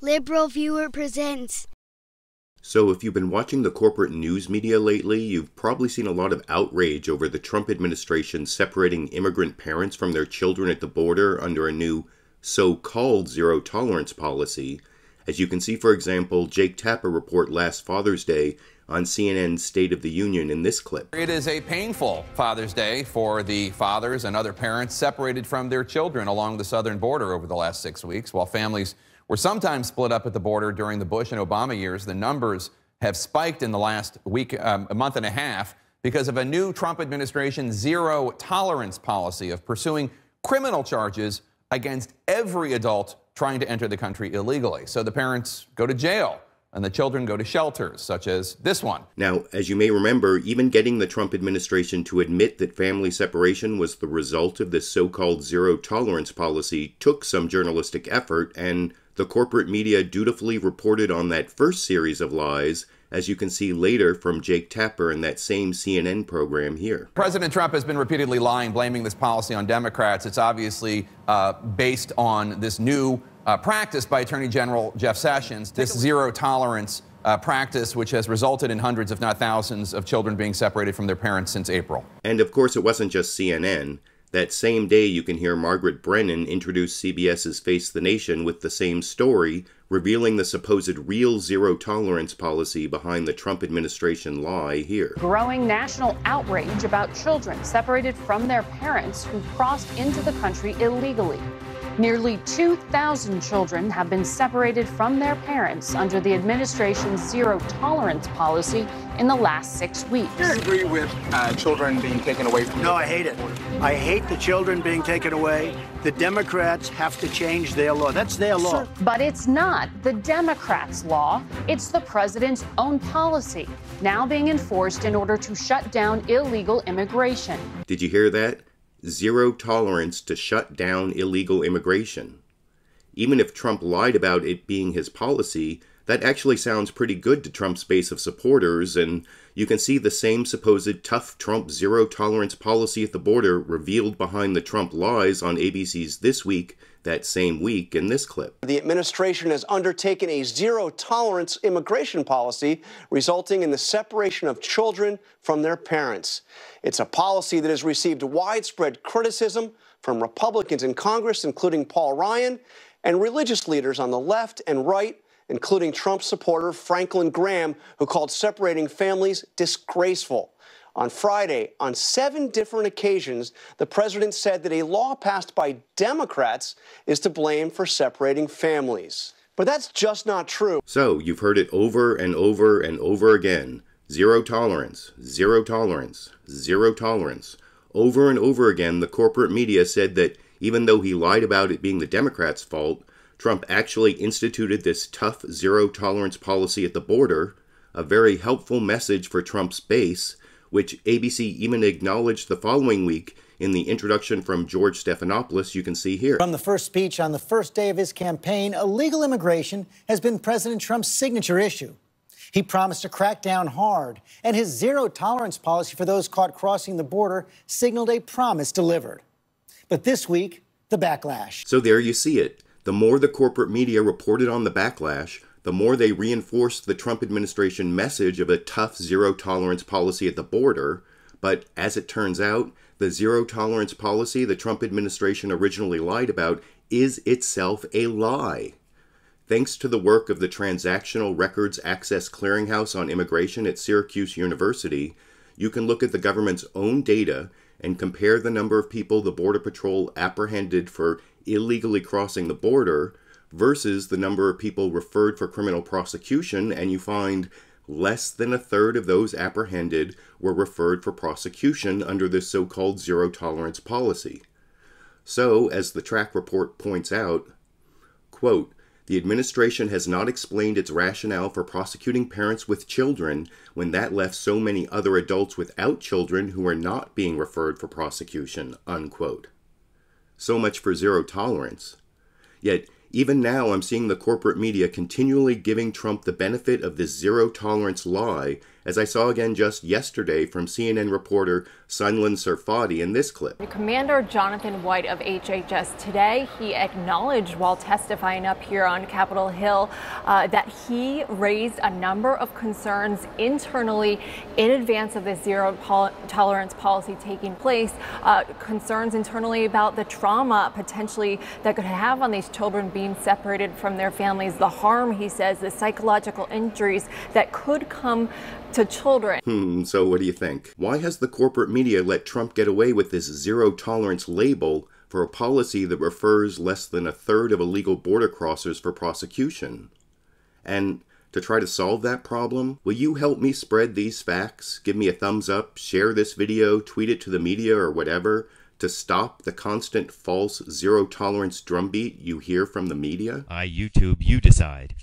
LiberalViewer presents. So if you've been watching the corporate news media lately, you've probably seen a lot of outrage over the Trump administration separating immigrant parents from their children at the border under a new so-called zero-tolerance policy. As you can see, for example, Jake Tapper report last Father's Day on CNN's State of the Union in this clip. It is a painful Father's Day for the fathers and other parents separated from their children along the southern border over the last 6 weeks. While families were sometimes split up at the border during the Bush and Obama years, the numbers have spiked in the last week, a month and a half, because of a new Trump administration zero-tolerance policy of pursuing criminal charges against every adult trying to enter the country illegally. So the parents go to jail and the children go to shelters, such as this one. Now, as you may remember, even getting the Trump administration to admit that family separation was the result of this so-called zero-tolerance policy took some journalistic effort, and the corporate media dutifully reported on that first series of lies, as you can see later from Jake Tapper in that same CNN program here. President Trump has been repeatedly lying, blaming this policy on Democrats. It's obviously based on this new practice by Attorney General Jeff Sessions, this zero-tolerance practice, which has resulted in hundreds, if not thousands, of children being separated from their parents since April. And of course, it wasn't just CNN. That same day, you can hear Margaret Brennan introduce CBS's Face the Nation with the same story, revealing the supposed real zero-tolerance policy behind the Trump administration lie here. Growing national outrage about children separated from their parents who crossed into the country illegally. Nearly 2,000 children have been separated from their parents under the administration's zero-tolerance policy in the last 6 weeks. Do you agree with children being taken away from No, I hate it. I hate the children being taken away. The Democrats have to change their law. That's their law. But it's not the Democrats' law. It's the president's own policy, now being enforced in order to shut down illegal immigration. Did you hear that? Zero tolerance to shut down illegal immigration. Even if Trump lied about it being his policy, that actually sounds pretty good to Trump's base of supporters, and you can see the same supposed tough Trump zero-tolerance policy at the border revealed behind the Trump lies on ABC's This Week that same week in this clip. The administration has undertaken a zero-tolerance immigration policy, resulting in the separation of children from their parents. It's a policy that has received widespread criticism from Republicans in Congress, including Paul Ryan, and religious leaders on the left and right, including Trump supporter Franklin Graham, who called separating families disgraceful. On Friday, on 7 different occasions, the president said that a law passed by Democrats is to blame for separating families. But that's just not true. So, you've heard it over and over and over again. Zero tolerance, zero tolerance, zero tolerance. Over and over again, the corporate media said that even though he lied about it being the Democrats' fault, Trump actually instituted this tough zero-tolerance policy at the border, a very helpful message for Trump's base, which ABC even acknowledged the following week in the introduction from George Stephanopoulos you can see here. From the first speech on the first day of his campaign, illegal immigration has been President Trump's signature issue. He promised to crack down hard, and his zero-tolerance policy for those caught crossing the border signaled a promise delivered. But this week, the backlash. So there you see it. The more the corporate media reported on the backlash, the more they reinforced the Trump administration message of a tough zero-tolerance policy at the border. But as it turns out, the zero-tolerance policy the Trump administration originally lied about is itself a lie. Thanks to the work of the Transactional Records Access Clearinghouse on Immigration at Syracuse University, you can look at the government's own data and compare the number of people the Border Patrol apprehended for illegally crossing the border versus the number of people referred for criminal prosecution, and you find less than 1/3 of those apprehended were referred for prosecution under this so-called zero-tolerance policy. So, as the track report points out, quote, the administration has not explained its rationale for prosecuting parents with children when that left so many other adults without children who are not being referred for prosecution, unquote. So much for zero tolerance. Yet, even now I'm seeing the corporate media continually giving Trump the benefit of this zero tolerance lie as I saw again just yesterday from CNN reporter Sunlan Sarfati in this clip. Commander Jonathan White of HHS today, he acknowledged while testifying up here on Capitol Hill that he raised a number of concerns internally in advance of this zero tolerance policy taking place, concerns internally about the trauma potentially that could have on these children being separated from their families, the harm, he says, the psychological injuries that could come to children. So what do you think? Why has the corporate media let Trump get away with this zero tolerance label for a policy that refers less than a third of illegal border crossers for prosecution? And to try to solve that problem, will you help me spread these facts? Give me a thumbs up, share this video, tweet it to the media or whatever, to stop the constant false zero tolerance drumbeat you hear from the media? YouTube, you decide.